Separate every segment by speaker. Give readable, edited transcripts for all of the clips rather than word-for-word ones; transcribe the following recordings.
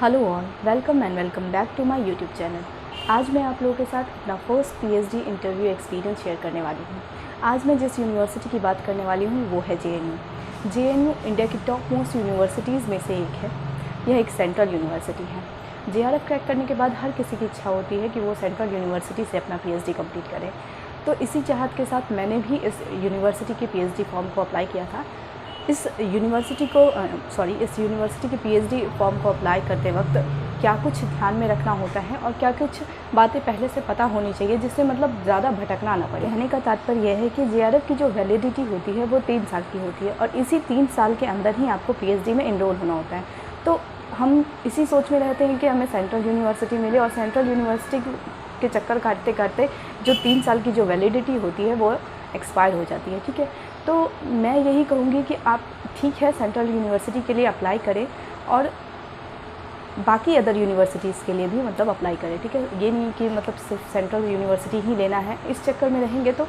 Speaker 1: Hello all, welcome back to my YouTube channel. आज मैं आप लोगों के साथ अपना first PhD interview experience share करने वाली हूँ। आज मैं जिस यूनिवर्सिटी की बात करने वाली हूँ वो है जेएनयू। जेएनयू इंडिया की टॉप मोस्ट यूनिवर्सिटीज़ में से एक है। यह एक सेंट्रल यूनिवर्सिटी है। जेआरएफ क्रैक करने के बाद हर किसी की इच्छा होती है कि वो सेंट्रल यूनिवर्सिटी से अपना पीएचडी कंप्लीट करे। तो इसी चाहत के साथ मैंने भी इस यूनिवर्सिटी के पीएचडी फॉर्म को अप्लाई किया था। इस यूनिवर्सिटी के पीएचडी फॉर्म को अप्लाई करते वक्त क्या कुछ ध्यान में रखना होता है और क्या कुछ बातें पहले से पता होनी चाहिए जिससे मतलब ज़्यादा भटकना ना पड़े। कहने का तात्पर्य यह है कि जेआरएफ की जो वैलिडिटी होती है वो 3 साल की होती है और इसी 3 साल के अंदर ही आपको पीएचडी में इनरोल होना होता है। तो हम इसी सोच में रहते हैं कि हमें सेंट्रल यूनिवर्सिटी मिले और सेंट्रल यूनिवर्सिटी के चक्कर काटते काटते जो 3 साल की जो वैलिडिटी होती है वो एक्सपायर हो जाती है। ठीक है, तो मैं यही कहूँगी कि आप ठीक है सेंट्रल यूनिवर्सिटी के लिए अप्लाई करें और बाकी अदर यूनिवर्सिटीज़ के लिए भी मतलब अप्लाई करें। ठीक है, ये नहीं कि मतलब सिर्फ सेंट्रल यूनिवर्सिटी ही लेना है। इस चक्कर में रहेंगे तो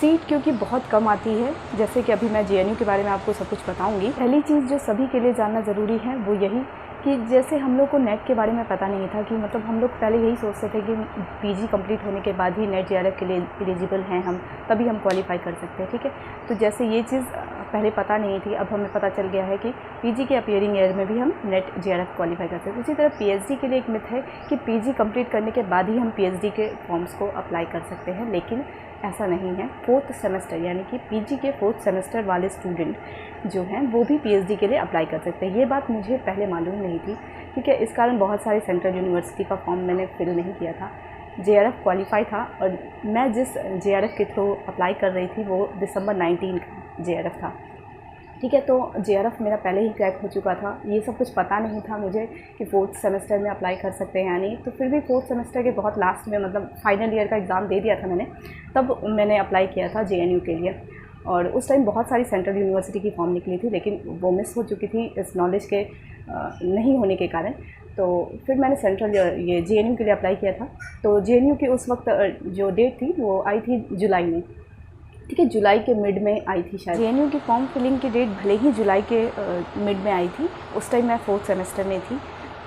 Speaker 1: सीट क्योंकि बहुत कम आती है। जैसे कि अभी मैं जेएनयू के बारे में आपको सब कुछ बताऊंगी। पहली चीज़ जो सभी के लिए जानना ज़रूरी है वो यही कि जैसे हम लोग को नेट के बारे में पता नहीं था कि मतलब हम लोग पहले यही सोचते थे कि पीजी कंप्लीट होने के बाद ही नेट जेआरएफ के लिए एलिजिबल हैं हम, तभी हम क्वालिफाई कर सकते हैं। ठीक है, तो जैसे ये चीज़ पहले पता नहीं थी, अब हमें पता चल गया है कि पीजी के अपीयरिंग ईयर में भी हम नेट जेआरएफ क्वालिफाई कर सकते हैं। उसी तरह पीएचडी के लिए एक मिथ है कि पीजी कंप्लीट करने के बाद ही हम पीएचडी के फॉर्म्स को अप्लाई कर सकते हैं, लेकिन ऐसा नहीं है। 4th सेमेस्टर यानी कि पीजी के 4th सेमेस्टर वाले स्टूडेंट जो हैं वो भी पीएचडी के लिए अप्लाई कर सकते हैं। ये बात मुझे पहले मालूम नहीं थी। ठीक है, इस कारण बहुत सारी सेंट्रल यूनिवर्सिटी का फॉर्म मैंने फिल नहीं किया था। जेआरएफ क्वालिफाई था और मैं जिस जेआरएफ के थ्रू अप्लाई कर रही थी वो दिसंबर 19 का जेआरएफ था। ठीक है, तो जेआरएफ मेरा पहले ही क्रैक हो चुका था। ये सब कुछ पता नहीं था मुझे कि 4th सेमेस्टर में अप्लाई कर सकते हैं या नहीं। तो फिर भी 4th सेमेस्टर के बहुत लास्ट में मतलब फाइनल ईयर का एग्ज़ाम दे दिया था मैंने, तब मैंने अप्लाई किया था जेएनयू के लिए। और उस टाइम बहुत सारी सेंट्रल यूनिवर्सिटी की फॉर्म निकली थी, लेकिन वो मिस हो चुकी थी इस नॉलेज के नहीं होने के कारण। तो फिर मैंने सेंट्रल ये जेएनयू के लिए अप्लाई किया था। तो जेएनयू की उस वक्त जो डेट थी वो आई थी जुलाई में। ठीक है, जुलाई के मिड में आई थी शायद। जेएनयू की फॉर्म फिलिंग की डेट भले ही जुलाई के मिड में आई थी, उस टाइम मैं 4th सेमेस्टर में थी,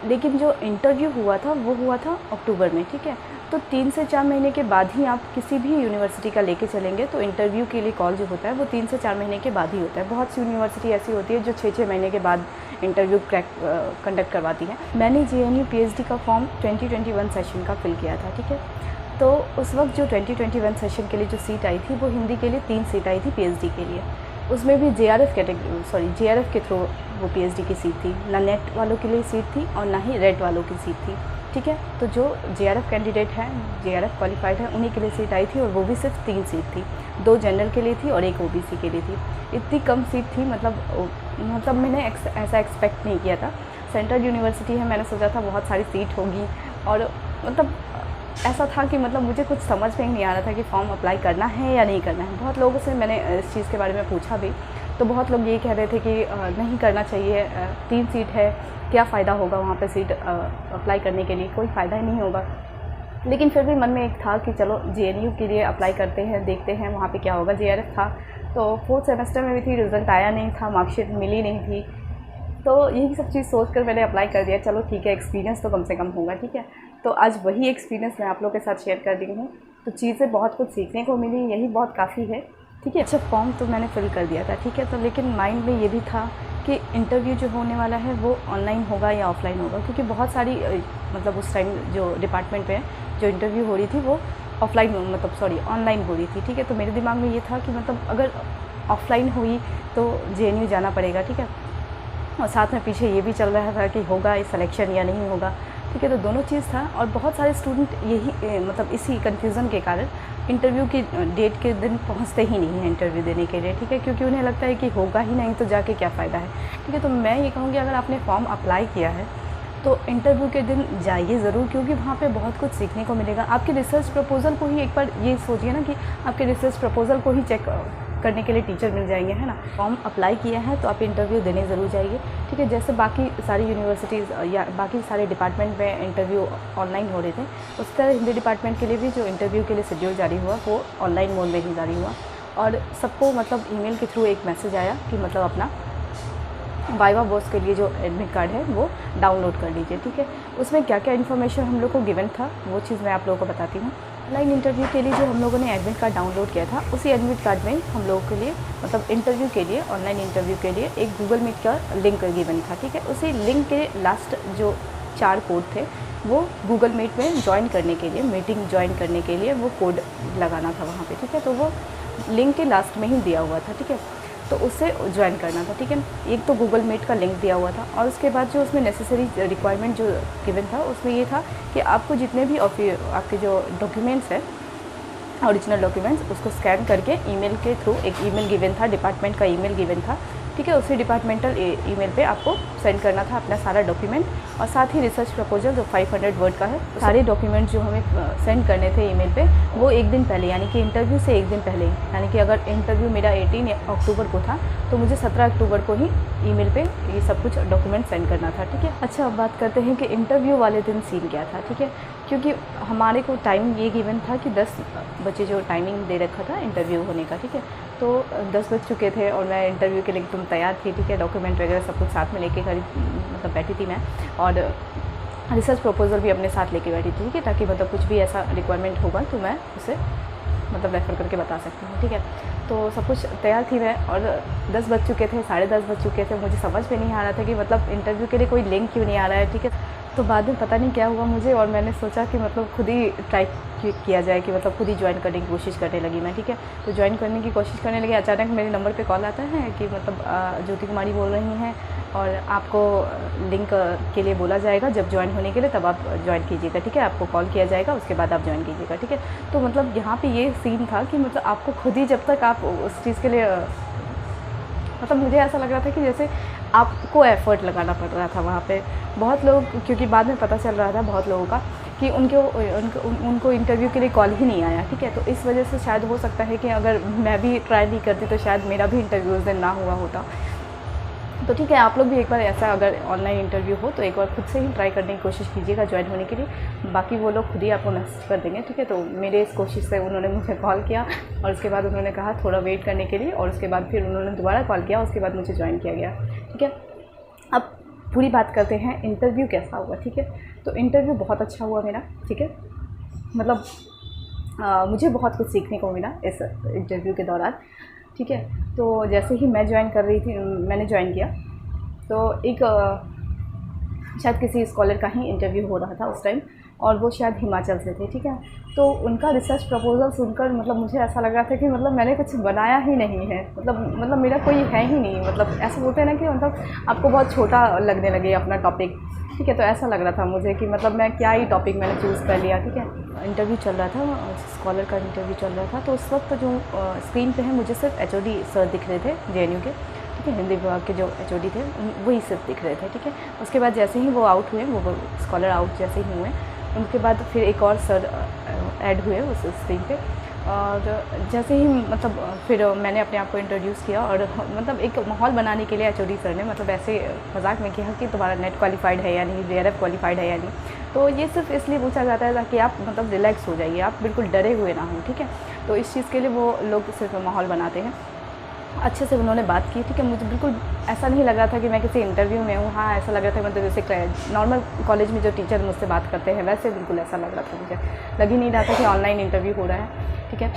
Speaker 1: लेकिन जो इंटरव्यू हुआ था वो हुआ था अक्टूबर में। ठीक है, तो 3 से 4 महीने के बाद ही आप किसी भी यूनिवर्सिटी का लेके चलेंगे तो इंटरव्यू के लिए कॉल जो होता है वो 3 से 4 महीने के बाद ही होता है। बहुत सी यूनिवर्सिटी ऐसी होती है जो 6-6 महीने के बाद इंटरव्यू कंडक्ट करवाती है। मैंने जेएनयू पीएचडी का फॉर्म 2021 सेशन का फिल किया था। ठीक है, तो उस वक्त जो 2021 सेशन के लिए जो सीट आई थी वो हिंदी के लिए 3 सीट आई थी पीएचडी के लिए। उसमें भी जेआरएफ के थ्रू वो पीएचडी की सीट थी। ना नेट वालों के लिए सीट थी और ना ही रेट वालों की सीट थी। ठीक है, तो जो जेआरएफ कैंडिडेट हैं, जेआरएफ क्वालिफाइड है, उन्हीं के लिए सीट आई थी और वो भी सिर्फ 3 सीट थी। 2 जनरल के लिए थी और 1 ओबीसी के लिए थी। इतनी कम सीट थी, मतलब मैंने ऐसा एक्सपेक्ट नहीं किया था। सेंट्रल यूनिवर्सिटी है, मैंने सोचा था बहुत सारी सीट होगी और मतलब ऐसा था कि मतलब मुझे कुछ समझ में ही नहीं आ रहा था कि फॉर्म अप्लाई करना है या नहीं करना है। बहुत लोगों से मैंने इस चीज़ के बारे में पूछा भी, तो बहुत लोग ये कह रहे थे कि नहीं करना चाहिए, 3 सीट है, क्या फ़ायदा होगा वहाँ पे सीट अप्लाई करने के लिए, कोई फ़ायदा ही नहीं होगा। लेकिन फिर भी मन में एक था कि चलो जेएनयू के लिए अप्लाई करते हैं, देखते हैं वहाँ पे क्या होगा। जेआरएफ था तो 4th सेमेस्टर में भी थी, रिज़ल्ट आया नहीं था, मार्कशीट मिली नहीं थी, तो यही सब चीज़ सोच कर मैंने अप्लाई कर दिया। चलो ठीक है, एक्सपीरियंस तो कम से कम होगा। ठीक है, तो आज वही एक्सपीरियंस मैं आप लोगों के साथ शेयर कर दी हूँ। तो चीज़ें बहुत कुछ सीखने को मिली, यही बहुत काफ़ी है। ठीक है, अच्छा फॉर्म तो मैंने फिल कर दिया था। ठीक है, तो लेकिन माइंड में ये भी था कि इंटरव्यू जो होने वाला है वो ऑनलाइन होगा या ऑफलाइन होगा, क्योंकि बहुत सारी मतलब उस टाइम जो डिपार्टमेंट में जो इंटरव्यू हो रही थी वो ऑनलाइन हो रही थी। ठीक है, तो मेरे दिमाग में ये था कि मतलब अगर ऑफलाइन हुई तो जेएनयू जाना पड़ेगा। ठीक है, और साथ में पीछे ये भी चल रहा था कि होगा सिलेक्शन या नहीं होगा। ठीक है, तो दोनों चीज़ था और बहुत सारे स्टूडेंट यही मतलब इसी कन्फ्यूज़न के कारण इंटरव्यू की डेट के दिन पहुंचते ही नहीं हैं इंटरव्यू देने के लिए। ठीक है, क्योंकि उन्हें लगता है कि होगा ही नहीं तो जाके क्या फ़ायदा है। ठीक है, तो मैं ये कहूँगी अगर आपने फॉर्म अप्लाई किया है तो इंटरव्यू के दिन जाइए ज़रूर, क्योंकि वहाँ पे बहुत कुछ सीखने को मिलेगा। आपके रिसर्च प्रपोज़ल को ही एक बार ये सोचिए ना कि आपके रिसर्च प्रपोज़ल को ही चेक करने के लिए टीचर मिल जाएंगे, है ना। फॉर्म अप्लाई किया है तो आप इंटरव्यू देने ज़रूर जाइए। ठीक है, जैसे बाकी सारी यूनिवर्सिटीज़ या बाकी सारे डिपार्टमेंट में इंटरव्यू ऑनलाइन हो रहे थे, उसी तरह हिंदी डिपार्टमेंट के लिए भी जो इंटरव्यू के लिए शेड्यूल जारी हुआ वो ऑनलाइन मोड में ही जारी हुआ और सबको मतलब ईमेल के थ्रू एक मैसेज आया कि मतलब अपना वाइवा बॉस के लिए जो एडमिट कार्ड है वो डाउनलोड कर लीजिए, ठीक है। उसमें क्या क्या इन्फॉर्मेशन हम लोग को गिवन था वो चीज़ मैं आप लोगों को बताती हूँ। ऑनलाइन इंटरव्यू के लिए जो हम लोगों ने एडमिट कार्ड डाउनलोड किया था, उसी एडमिट कार्ड में हम लोगों के लिए मतलब इंटरव्यू के लिए, ऑनलाइन इंटरव्यू के लिए एक गूगल मीट का लिंक गिवन था, ठीक है। उसी लिंक के लास्ट जो 4 कोड थे वो गूगल मीट में ज्वाइन करने के लिए, मीटिंग ज्वाइन करने के लिए वो कोड लगाना था वहाँ पे, ठीक है। तो वो लिंक के लास्ट में ही दिया हुआ था, ठीक है। तो उससे ज्वाइन करना था, ठीक है। एक तो गूगल मीट का लिंक दिया हुआ था और उसके बाद जो उसमें नेसेसरी रिक्वायरमेंट जो गिवन था उसमें ये था कि आपको जितने भी आपके जो डॉक्यूमेंट्स हैं, ओरिजिनल डॉक्यूमेंट्स, उसको स्कैन करके ईमेल के थ्रू, एक ईमेल गिवन था, डिपार्टमेंट का ईमेल गिवन था, ठीक है। उसी डिपार्टमेंटल ईमेल पे आपको सेंड करना था अपना सारा डॉक्यूमेंट और साथ ही रिसर्च प्रपोजल जो 500 वर्ड का है, सारे डॉक्यूमेंट जो हमें सेंड करने थे ईमेल पे वो एक दिन पहले, यानी कि इंटरव्यू से एक दिन पहले, यानी कि अगर इंटरव्यू मेरा 18 अक्टूबर को था तो मुझे 17 अक्टूबर को ही ईमेल पे ये सब कुछ डॉक्यूमेंट सेंड करना था, ठीक है। अच्छा, अब बात करते हैं कि इंटरव्यू वाले दिन सीन क्या था, ठीक है। क्योंकि हमारे को टाइम ये गिवन था कि 10 बजे जो टाइमिंग दे रखा था इंटरव्यू होने का, ठीक है। तो 10 बज चुके थे और मैं इंटरव्यू के लिए एकदम तैयार थी, ठीक है। डॉक्यूमेंट वगैरह सब कुछ साथ में लेके मतलब बैठी थी मैं, और रिसर्च प्रपोजल भी अपने साथ लेके बैठी थी, ठीक है, ताकि मतलब कुछ भी ऐसा रिक्वायरमेंट होगा तो मैं उसे मतलब रेफ़र करके बता सकती हूँ, ठीक है। तो सब कुछ तैयार थी मैं और 10 बज चुके थे, 10:30 बज चुके थे। मुझे समझ में नहीं आ रहा था कि मतलब इंटरव्यू के लिए कोई लिंक क्यों नहीं आ रहा है, ठीक है। तो बाद में पता नहीं क्या हुआ मुझे, और मैंने सोचा कि मतलब खुद ही ट्राई किया जाए, कि मतलब खुद ही ज्वाइन करने की कोशिश करने लगी मैं, ठीक है। तो ज्वाइन करने की कोशिश करने लगी, अचानक मेरे नंबर पे कॉल आता है कि मतलब ज्योति कुमारी बोल रही हैं और आपको लिंक के लिए बोला जाएगा, जब ज्वाइन होने के लिए तब आप ज्वाइन कीजिएगा, ठीक है। आपको कॉल किया जाएगा, उसके बाद आप ज्वाइन कीजिएगा, ठीक है। तो मतलब यहाँ पे ये सीन था कि मतलब आपको खुद ही, जब तक आप उस चीज़ के लिए मतलब मुझे ऐसा लग रहा था कि जैसे आपको एफ़र्ट लगाना पड़ रहा था वहाँ पे। बहुत लोग, क्योंकि बाद में पता चल रहा था बहुत लोगों का कि उनको इंटरव्यू के लिए कॉल ही नहीं आया, ठीक है। तो इस वजह से शायद हो सकता है कि अगर मैं भी ट्राई नहीं करती तो शायद मेरा भी इंटरव्यू उस दिन ना हुआ होता। तो ठीक है, आप लोग भी एक बार ऐसा अगर ऑनलाइन इंटरव्यू हो तो एक बार खुद से ही ट्राई करने की कोशिश कीजिएगा ज्वाइन होने के लिए। बाकी वो लोग खुद ही आपको मैसेज कर देंगे, ठीक है। तो मेरे इस कोशिश से उन्होंने मुझे कॉल किया और उसके बाद उन्होंने कहा थोड़ा वेट करने के लिए, और उसके बाद फिर उन्होंने दोबारा कॉल किया, उसके बाद मुझे ज्वाइन किया गया, ठीक है। अब पूरी बात करते हैं इंटरव्यू कैसा हुआ, ठीक है। तो इंटरव्यू बहुत अच्छा हुआ मेरा, ठीक है। मतलब मुझे बहुत कुछ सीखने को मिला इस इंटरव्यू के दौरान, ठीक है। तो जैसे ही मैं ज्वाइन कर रही थी, मैंने ज्वाइन किया तो एक शायद किसी स्कॉलर का ही इंटरव्यू हो रहा था उस टाइम, और वो शायद हिमाचल से थे, ठीक है। तो उनका रिसर्च प्रपोजल सुनकर मतलब मुझे ऐसा लग रहा था कि मतलब मैंने कुछ बनाया ही नहीं है, मतलब मेरा कोई है ही नहीं। मतलब ऐसा बोलते हैं ना कि मतलब आपको बहुत छोटा लगने लगे अपना टॉपिक, ठीक है। तो ऐसा लग रहा था मुझे कि मतलब मैं क्या ही टॉपिक मैंने चूज़ कर लिया, ठीक है। इंटरव्यू चल रहा था, स्कॉलर का इंटरव्यू चल रहा था, तो उस वक्त जो स्क्रीन पे है मुझे सिर्फ HOD सर दिख रहे थे JNU के, ठीक है। हिंदी विभाग के जो HOD थे वही सिर्फ दिख रहे थे, ठीक है। उसके बाद जैसे ही वो आउट हुए, वो स्कॉलर आउट जैसे ही हुए, उनके बाद फिर एक और सर ऐड हुए उस स्क्रीन पे, और जैसे ही मतलब फिर मैंने अपने आप को इंट्रोड्यूस किया, और मतलब एक माहौल बनाने के लिए HOD सर ने मतलब ऐसे मजाक में किया कि तुम्हारा नेट क्वालिफाइड है या नहीं, JRF क्वालिफाइड है या नहीं। तो ये सिर्फ इसलिए पूछा जाता है ताकि आप मतलब रिलैक्स हो जाइए, आप बिल्कुल डरे हुए ना हो, ठीक है। तो इस चीज़ के लिए वो लोग सिर्फ माहौल बनाते हैं। अच्छे से उन्होंने बात की, ठीक है। मुझे बिल्कुल ऐसा नहीं लग रहा था कि मैं किसी इंटरव्यू में हूँ, हाँ ऐसा लग रहा था मतलब जैसे नॉर्मल कॉलेज में जो टीचर मुझसे बात करते हैं वैसे बिल्कुल ऐसा लग रहा था। मुझे लग ही नहीं रहा था कि ऑनलाइन इंटरव्यू हो रहा है, ठीक है।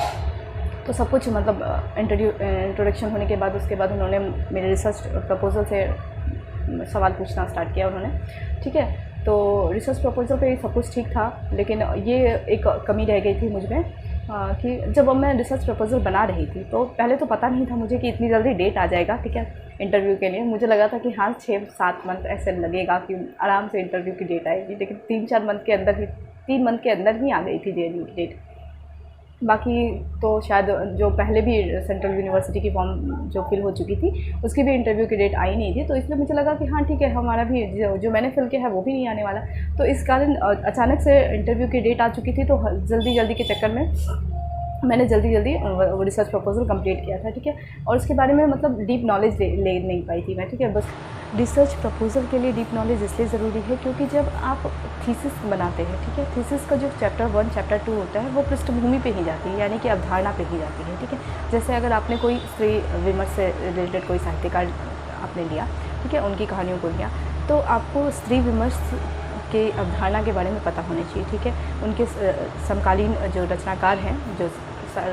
Speaker 1: तो सब कुछ मतलब इंट्रोडक्शन होने के बाद उसके बाद उन्होंने मेरे रिसर्च प्रपोजल से सवाल पूछना स्टार्ट किया उन्होंने, ठीक है। तो रिसर्च प्रपोजल पे सब कुछ ठीक था, लेकिन ये एक कमी रह गई थी मुझ में कि जब मैं रिसर्च प्रपोजल बना रही थी तो पहले तो पता नहीं था मुझे कि इतनी जल्दी डेट आ जाएगा, ठीक है, इंटरव्यू के लिए। मुझे लगा था कि हाँ 6-7 मंथ ऐसे लगेगा कि आराम से इंटरव्यू की डेट आएगी, लेकिन 3 मंथ के अंदर ही आ गई थी JNU की डेट। बाकी तो शायद जो पहले भी सेंट्रल यूनिवर्सिटी की फॉर्म जो फिल हो चुकी थी उसकी भी इंटरव्यू की डेट आई नहीं थी, तो इसलिए मुझे लगा कि हाँ ठीक है, हमारा भी जो मैंने फिल किया है वो भी नहीं आने वाला। तो इस कारण अचानक से इंटरव्यू की डेट आ चुकी थी, तो जल्दी के चक्कर में मैंने जल्दी रिसर्च प्रपोजल कंप्लीट किया था, ठीक है। और उसके बारे में मतलब डीप नॉलेज ले नहीं पाई थी मैं, ठीक है। बस रिसर्च प्रपोजल के लिए डीप नॉलेज इसलिए ज़रूरी है क्योंकि जब आप थीसिस बनाते हैं, ठीक है, थीसिस का जो चैप्टर 1 चैप्टर 2 होता है वो पृष्ठभूमि पे ही जाती है, यानी कि अवधारणा पे ही जाती है, ठीक है। जैसे अगर आपने कोई स्त्री विमर्श से रिलेटेड कोई साहित्यकार आपने लिया, ठीक ठीक है, उनकी कहानियों को लिया। तो आपको स्त्री विमर्श के अवधारणा के बारे में पता होना चाहिए, ठीक है। उनके समकालीन जो रचनाकार हैं, जो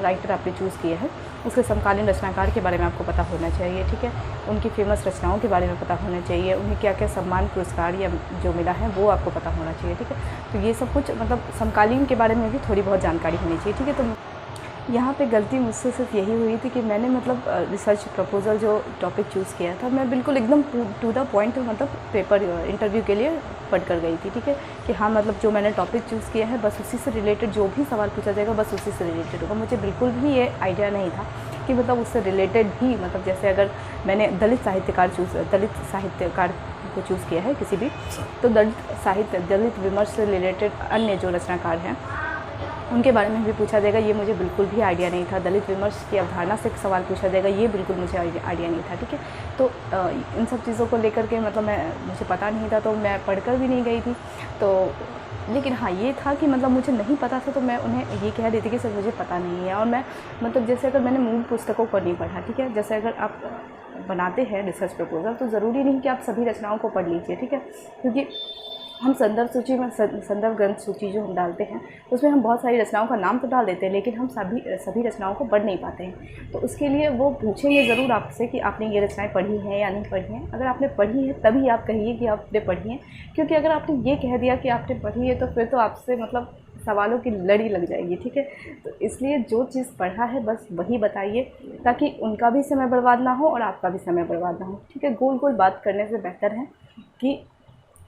Speaker 1: राइटर आपने चूज़ किए हैं, उसके समकालीन रचनाकार के बारे में आपको पता होना चाहिए, ठीक है। उनकी फेमस रचनाओं के बारे में पता होना चाहिए, उन्हें क्या क्या सम्मान पुरस्कार या जो मिला है वो आपको पता होना चाहिए, ठीक है। तो ये सब कुछ मतलब समकालीन के बारे में भी थोड़ी बहुत जानकारी होनी चाहिए, ठीक है। तो यहाँ पे गलती मुझसे सिर्फ यही हुई थी कि मैंने मतलब रिसर्च प्रपोज़ल जो टॉपिक चूज़ किया था, मैं बिल्कुल एकदम टू द पॉइंट मतलब पेपर इंटरव्यू के लिए पढ़ कर गई थी, ठीक है। कि हाँ मतलब जो मैंने टॉपिक चूज़ किया है बस उसी से रिलेटेड जो भी सवाल पूछा जाएगा बस उसी से रिलेटेड होगा। मुझे बिल्कुल भी ये आइडिया नहीं था कि मतलब उससे रिलेटेड भी, मतलब जैसे अगर मैंने दलित साहित्यकार को चूज़ किया है किसी भी, तो दलित विमर्श से रिलेटेड अन्य जो रचनाकार हैं उनके बारे में भी पूछा जाएगा, ये मुझे बिल्कुल भी आइडिया नहीं था। दलित विमर्श की अवधारणा से सवाल पूछा जाएगा, ये बिल्कुल मुझे आइडिया नहीं था, ठीक है। तो इन सब चीज़ों को लेकर के मतलब मुझे पता नहीं था, तो मैं पढ़कर भी नहीं गई थी। तो लेकिन हाँ ये था कि मतलब मुझे नहीं पता था, तो मैं उन्हें ये कह देती कि सर मुझे पता नहीं है। और मैं मतलब जैसे अगर मैंने मूल पुस्तकों को नहीं पढ़ा, ठीक है, जैसे अगर आप बनाते हैं रिसर्च प्रपोजल तो ज़रूरी नहीं कि आप सभी रचनाओं को पढ़ लीजिए, ठीक है। क्योंकि हम संदर्भ सूची में संदर्भ ग्रंथ सूची जो हम डालते हैं उसमें हम बहुत सारी रचनाओं का नाम तो डाल देते हैं, लेकिन हम सभी रचनाओं को पढ़ नहीं पाते हैं। तो उसके लिए वो पूछेंगे ज़रूर आपसे कि आपने ये रचनाएं पढ़ी हैं या नहीं पढ़ी हैं। अगर आपने पढ़ी है तभी आप कहिए कि आपने पढ़ी हैं, क्योंकि अगर आपने ये कह दिया कि आपने पढ़ी है तो फिर तो आपसे मतलब सवालों की लड़ी लग जाएगी, ठीक है। तो इसलिए जो चीज़ पढ़ा है बस वही बताइए, ताकि उनका भी समय बर्बाद ना हो और आपका भी समय बर्बाद ना हो, ठीक है। गोल गोल बात करने से बेहतर है कि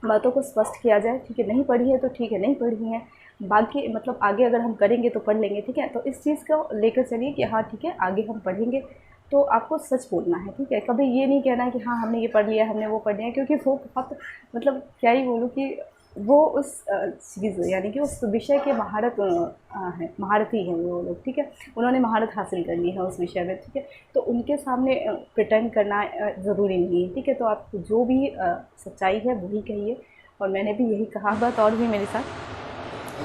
Speaker 1: बातों को स्पष्ट किया जाए, ठीक है। नहीं पढ़ी है तो ठीक है, नहीं पढ़ी है, बाकी मतलब आगे अगर हम करेंगे तो पढ़ लेंगे, ठीक है। तो इस चीज़ को लेकर चलिए कि हाँ ठीक है आगे हम पढ़ेंगे, तो आपको सच बोलना है, ठीक है। कभी ये नहीं कहना है कि हाँ हमने ये पढ़ लिया, हमने वो पढ़ लिया, क्योंकि वो बहुत मतलब क्या ही बोलूँ कि वो उस चीज़ यानी कि उस विषय के महारथी हैं वो लोग, ठीक है। उन्होंने महारत हासिल कर ली है उस विषय में, ठीक है। तो उनके सामने प्रिटेंड करना ज़रूरी नहीं है, ठीक है। तो आप जो भी सच्चाई है वही कहिए, और मैंने भी यही कहा। बात और भी मेरे साथ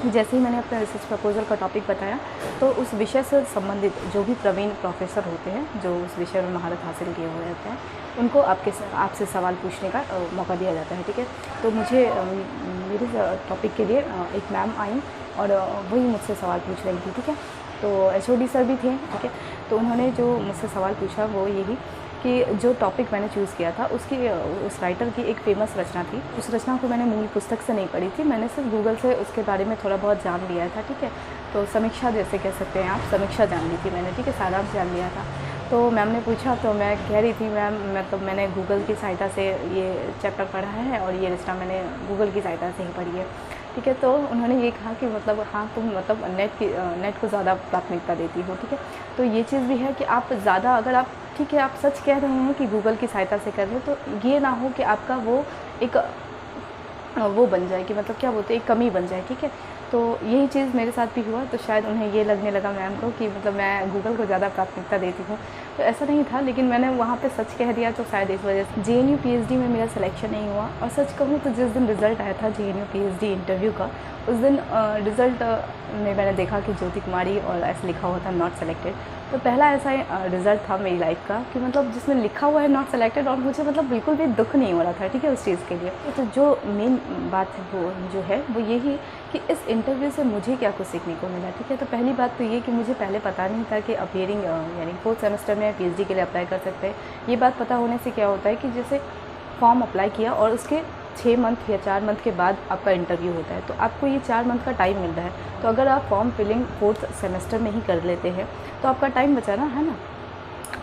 Speaker 1: जैसे ही मैंने अपने रिसर्च प्रपोजल का टॉपिक बताया तो उस विषय से संबंधित जो भी प्रवीण प्रोफेसर होते हैं जो उस विषय में महारत हासिल किए हुए होते हैं उनको आपसे सवाल पूछने का मौका दिया जाता है, ठीक है। तो मुझे मेरे टॉपिक के लिए एक मैम आई और वही मुझसे सवाल पूछ रही थी, ठीक है। तो HOD सर भी थे, ठीक है। तो उन्होंने जो मुझसे सवाल पूछा वो यही कि जो टॉपिक मैंने चूज़ किया था उस राइटर की एक फ़ेमस रचना थी। उस रचना को मैंने मूल पुस्तक से नहीं पढ़ी थी, मैंने सिर्फ गूगल से उसके बारे में थोड़ा बहुत जान लिया था, ठीक है। तो समीक्षा जैसे कह सकते हैं आप, समीक्षा जान ली थी मैंने, ठीक है, सारांश जान लिया था। तो मैम ने पूछा तो मैं कह रही थी मैम मतलब मैंने गूगल की सहायता से ये चैप्टर पढ़ा है और ये रचना मैंने गूगल की सहायता से ही पढ़ी है, ठीक है। तो उन्होंने ये कहा कि मतलब हाँ तुम मतलब नेट को ज़्यादा प्राथमिकता देती हो, ठीक है। तो ये चीज़ भी है कि आप ज़्यादा अगर आप ठीक है आप सच कह रहे हैं कि गूगल की सहायता से कर रहे हैं, तो ये ना हो कि आपका वो एक वो बन जाए कि मतलब क्या बोलते हैं एक कमी बन जाए, ठीक है। तो यही चीज़ मेरे साथ भी हुआ, तो शायद उन्हें ये लगने लगा मैम को कि मतलब मैं गूगल को ज़्यादा प्राथमिकता देती हूँ। तो ऐसा नहीं था, लेकिन मैंने वहाँ पे सच कह दिया, तो शायद इस वजह से JNU PhD में मेरा सिलेक्शन नहीं हुआ। और सच कहूँ तो जिस दिन रिज़ल्ट आया था JNU PhD इंटरव्यू का, उस दिन रिज़ल्ट में मैंने देखा कि ज्योति कुमारी और ऐसे लिखा हुआ था नॉट सेलेक्टेड। तो पहला ऐसा रिज़ल्ट था मेरी लाइफ का कि मतलब जिसमें लिखा हुआ है नॉट सेलेक्टेड और मुझे मतलब बिल्कुल भी दुख नहीं हो रहा था, ठीक है, उस चीज़ के लिए। तो जो मेन बात है वो जो है वो यही कि इस इंटरव्यू से मुझे क्या कुछ सीखने को मिला, ठीक है। तो पहली बात तो ये कि मुझे पहले पता नहीं था कि अपीयरिंग यानी 4th सेमेस्टर में PhD के लिए अप्लाई कर सकते हैं। ये बात पता होने से क्या होता है कि जैसे फॉर्म अप्लाई किया और उसके 6 मंथ या 4 मंथ के बाद आपका इंटरव्यू होता है, तो आपको ये 4 मंथ का टाइम मिल रहा है। तो अगर आप फॉर्म फिलिंग 4th सेमेस्टर में ही कर लेते हैं तो आपका टाइम बचाना है ना,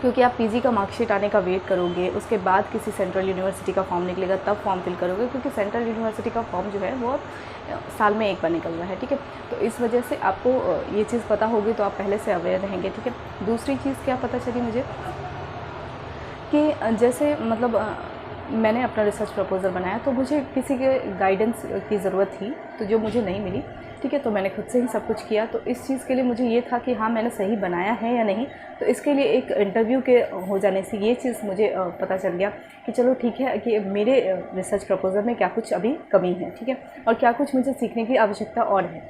Speaker 1: क्योंकि आप PG का मार्कशीट आने का वेट करोगे, उसके बाद किसी सेंट्रल यूनिवर्सिटी का फॉर्म निकलेगा तब फॉर्म फिल करोगे, क्योंकि सेंट्रल यूनिवर्सिटी का फॉर्म जो है वो साल में एक बार निकल रहा है, ठीक है। तो इस वजह से आपको ये चीज़ पता होगी तो आप पहले से अवेयर रहेंगे, ठीक है। दूसरी चीज़ क्या पता चली मुझे कि जैसे मतलब मैंने अपना रिसर्च प्रपोजल बनाया तो मुझे किसी के गाइडेंस की ज़रूरत थी, तो जो मुझे नहीं मिली, ठीक है। तो मैंने खुद से ही सब कुछ किया। तो इस चीज़ के लिए मुझे ये था कि हाँ मैंने सही बनाया है या नहीं, तो इसके लिए एक इंटरव्यू के हो जाने से ये चीज़ मुझे पता चल गया कि चलो ठीक है कि मेरे रिसर्च प्रपोजल में क्या कुछ अभी कमी है, ठीक है, और क्या कुछ मुझे सीखने की आवश्यकता और है,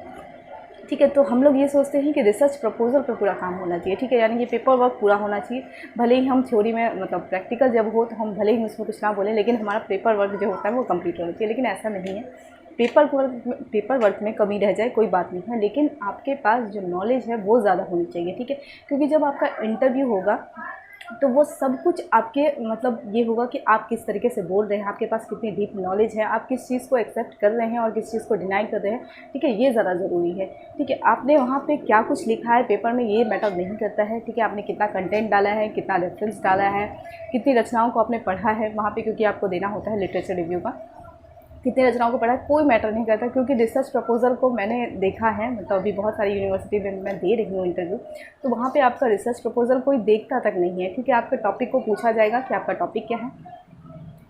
Speaker 1: ठीक है। तो हम लोग ये सोचते हैं कि रिसर्च प्रपोजल पर पूरा काम होना चाहिए, ठीक है, यानी कि पेपर वर्क पूरा होना चाहिए। भले ही हम थ्योरी में मतलब प्रैक्टिकल जब हो तो हम भले ही उसमें कुछ ना बोलें, लेकिन हमारा पेपर वर्क जो होता है वो कंप्लीट होना चाहिए। लेकिन ऐसा नहीं है, पेपर वर्क में कमी रह जाए कोई बात नहीं है, लेकिन आपके पास जो नॉलेज है वो ज़्यादा होनी चाहिए, ठीक है। क्योंकि जब आपका इंटरव्यू होगा तो वो सब कुछ आपके मतलब ये होगा कि आप किस तरीके से बोल रहे हैं, आपके पास कितनी डीप नॉलेज है, आप किस चीज़ को एक्सेप्ट कर रहे हैं और किस चीज़ को डिनाई कर रहे हैं, ठीक है, ये ज़्यादा ज़रूरी है, ठीक है। आपने वहाँ पे क्या कुछ लिखा है पेपर में ये मैटर नहीं करता है, ठीक है। आपने कितना कंटेंट डाला है, कितना रेफरेंस डाला है, कितनी रचनाओं को आपने पढ़ा है वहाँ पर, क्योंकि आपको देना होता है लिटरेचर रिव्यू का, कितनी रचनाओं को पढ़ा है, कोई मैटर नहीं करता। क्योंकि रिसर्च प्रपोजल को मैंने देखा है, मतलब अभी बहुत सारी यूनिवर्सिटी में मैं दे रही हूँ इंटरव्यू, तो वहाँ पे आपका रिसर्च प्रपोजल कोई देखता तक नहीं है, क्योंकि आपके टॉपिक को पूछा जाएगा कि आपका टॉपिक क्या है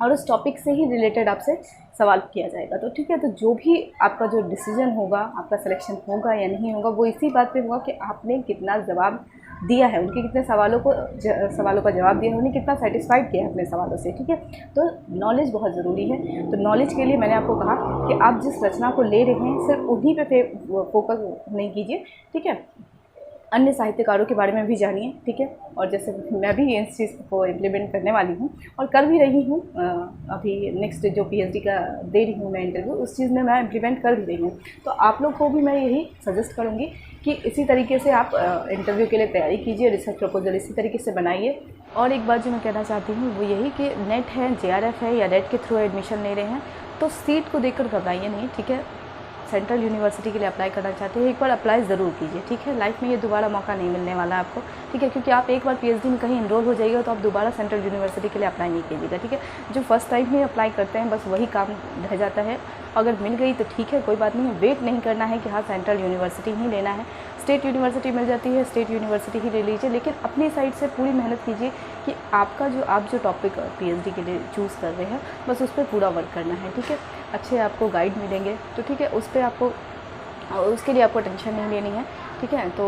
Speaker 1: और उस टॉपिक से ही रिलेटेड आपसे सवाल किया जाएगा। तो ठीक है, तो जो भी आपका जो डिसीजन होगा, आपका सिलेक्शन होगा या नहीं होगा, वो इसी बात पे होगा कि आपने कितना जवाब दिया है, उनके कितने सवालों का जवाब दिया है, उन्हें कितना सेटिस्फाइड किया है अपने सवालों से, ठीक है। तो नॉलेज बहुत ज़रूरी है। तो नॉलेज के लिए मैंने आपको कहा कि आप जिस रचना को ले रहे हैं सिर्फ उन्हीं पे फोकस नहीं कीजिए, ठीक है, अन्य साहित्यकारों के बारे में भी जानिए, ठीक है। और जैसे मैं भी इस चीज़ को इम्प्लीमेंट करने वाली हूँ और कर भी रही हूँ, अभी नेक्स्ट जो पीएचडी का दे रही हूँ मैं इंटरव्यू, उस चीज़ में मैं इम्प्लीमेंट कर भी रही हूँ। तो आप लोग को भी मैं यही सजेस्ट करूँगी कि इसी तरीके से आप इंटरव्यू के लिए तैयारी कीजिए, रिसर्च प्रपोजल इसी तरीके से बनाइए। और एक बात जो मैं कहना चाहती हूँ वो यही कि नेट है, जेआरएफ है या नेट के थ्रू एडमिशन ले रहे हैं तो सीट को देखकर घबराइए नहीं, ठीक है। सेंट्रल यूनिवर्सिटी के लिए अप्लाई करना चाहते हैं, एक बार अप्लाई ज़रूर कीजिए, ठीक है। लाइफ में ये दोबारा मौका नहीं मिलने वाला है आपको, ठीक है, क्योंकि आप एक बार पीएचडी में कहीं इनरोल हो जाइएगा तो आप दोबारा सेंट्रल यूनिवर्सिटी के लिए अप्लाई नहीं कीजिएगा, ठीक है। जो फर्स्ट टाइम में अप्लाई करते हैं बस वही काम रह जाता है। अगर मिल गई तो ठीक है, कोई बात नहीं है, वेट नहीं करना है कि हाँ सेंट्रल यूनिवर्सिटी ही लेना है। स्टेट यूनिवर्सिटी मिल जाती है, स्टेट यूनिवर्सिटी ही ले लीजिए, लेकिन अपनी साइड से पूरी मेहनत कीजिए कि आप जो टॉपिक पीएचडी के लिए चूज़ कर रहे हैं बस उस पर पूरा वर्क करना है, ठीक है। अच्छे आपको गाइड मिलेंगे तो ठीक है, उस पर आपको उसके लिए आपको टेंशन नहीं लेनी है, ठीक है। तो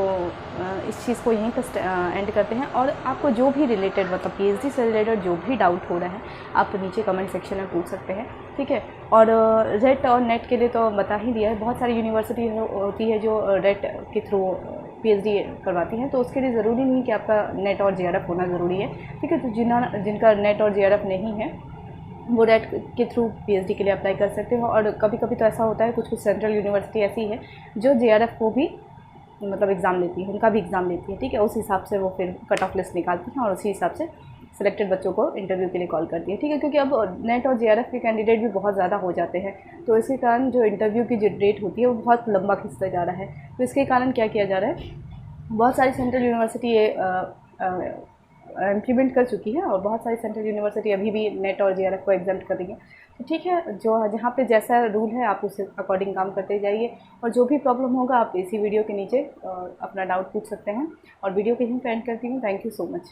Speaker 1: इस चीज़ को यहीं पर एंड करते हैं। और आपको जो भी रिलेटेड मतलब पीएचडी से रिलेटेड जो भी डाउट हो रहा है आप नीचे कमेंट सेक्शन में पूछ सकते हैं, ठीक है। और रेट और नेट के लिए तो बता ही दिया है, बहुत सारी यूनिवर्सिटी होती है जो रेट के थ्रू पीएचडी करवाती हैं, तो उसके लिए ज़रूरी नहीं कि आपका नेट और जेआरएफ होना ज़रूरी है, ठीक है। तो जिनका नेट और जेआरएफ नहीं है वो रेट के थ्रू पीएचडी के लिए अप्लाई कर सकते हो। और कभी कभी तो ऐसा होता है, कुछ सेंट्रल यूनिवर्सिटी ऐसी है जो जेआरएफ को भी मतलब एग्ज़ाम लेती है, उनका भी एग्ज़ाम लेती है, ठीक है। उस हिसाब से वो फिर कट ऑफ लिस्ट निकालती हैं और उसी हिसाब से सिलेक्टेड बच्चों को इंटरव्यू के लिए कॉल करती है, ठीक है। क्योंकि अब नेट और जेआरएफ के कैंडिडेट भी बहुत ज़्यादा हो जाते हैं, तो इसके कारण जो इंटरव्यू की जो डेट होती है वो बहुत लंबा खिंचता जा रहा है। तो इसके कारण क्या किया जा रहा है, बहुत सारी सेंट्रल यूनिवर्सिटी इम्प्लीमेंट कर चुकी है और बहुत सारी सेंट्रल यूनिवर्सिटी अभी भी नेट और जेआरएफ को एग्जाम्प्ट कर रही है। तो ठीक है, जो जहाँ पे जैसा रूल है आप उस अकॉर्डिंग काम करते जाइए, और जो भी प्रॉब्लम होगा आप इसी वीडियो के नीचे अपना डाउट पूछ सकते हैं। और वीडियो को यहीं पे एंड करती हूँ। Thank you so much.